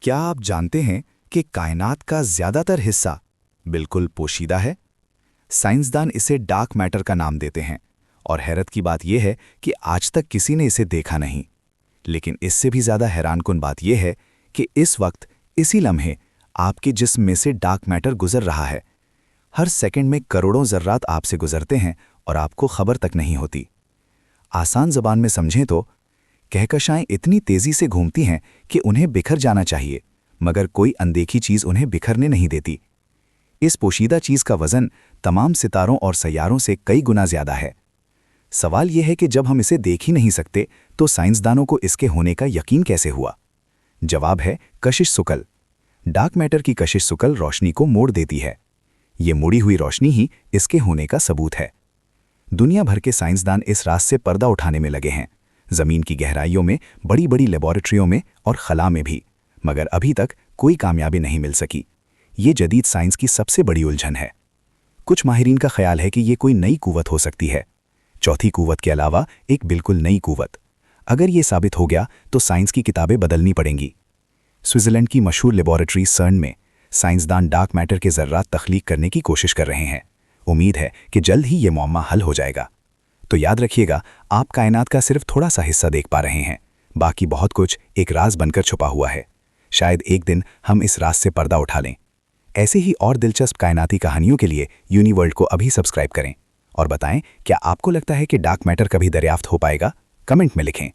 क्या आप जानते हैं कि कायनात का ज़्यादातर हिस्सा बिल्कुल पोशीदा है? साइंसदान इसे डार्क मैटर का नाम देते हैं और हैरत की बात यह है कि आज तक किसी ने इसे देखा नहीं। लेकिन इससे भी ज़्यादा हैरानकुन बात यह है कि इस वक्त इसी लम्हे आपके जिस्म में से डार्क मैटर गुजर रहा है। हर सेकंड में करोड़ों ज़र्रात आपसे गुजरते हैं और आपको खबर तक नहीं होती। आसान ज़बान में समझें तो कहकशाएं इतनी तेज़ी से घूमती हैं कि उन्हें बिखर जाना चाहिए, मगर कोई अनदेखी चीज़ उन्हें बिखरने नहीं देती। इस पोशीदा चीज़ का वज़न तमाम सितारों और सैयारों से कई गुना ज़्यादा है। सवाल यह है कि जब हम इसे देख ही नहीं सकते तो साइंसदानों को इसके होने का यकीन कैसे हुआ? जवाब है कशिश सुकल। डार्क मैटर की कशिश सुकल रोशनी को मोड़ देती है। ये मुड़ी हुई रोशनी ही इसके होने का सबूत है। दुनिया भर के साइंसदान इस राज से पर्दा उठाने में लगे हैं, ज़मीन की गहराइयों में, बड़ी बड़ी लेबॉरेटरियों में और खला में भी, मगर अभी तक कोई कामयाबी नहीं मिल सकी। ये जदीद साइंस की सबसे बड़ी उलझन है। कुछ माहिरीन का ख्याल है कि ये कोई नई कुव्वत हो सकती है, चौथी कुव्वत के अलावा एक बिल्कुल नई कुव्वत। अगर ये साबित हो गया तो साइंस की किताबें बदलनी पड़ेंगी। स्विट्ज़रलैंड की मशहूर लेबॉरेटरी सर्न में साइंसदान डार्क मैटर के ज़र्रात तख्लीक करने की कोशिश कर रहे हैं। उम्मीद है कि जल्द ही ये मुअम्मा हल हो जाएगा। तो याद रखिएगा, आप कायनात का सिर्फ थोड़ा सा हिस्सा देख पा रहे हैं, बाकी बहुत कुछ एक राज बनकर छुपा हुआ है। शायद एक दिन हम इस राज से पर्दा उठा लें। ऐसे ही और दिलचस्प कायनाती कहानियों के लिए यूनिवर्ल्ड को अभी सब्सक्राइब करें और बताएं, क्या आपको लगता है कि डार्क मैटर कभी दरियाफ्त हो पाएगा? कमेंट में लिखें।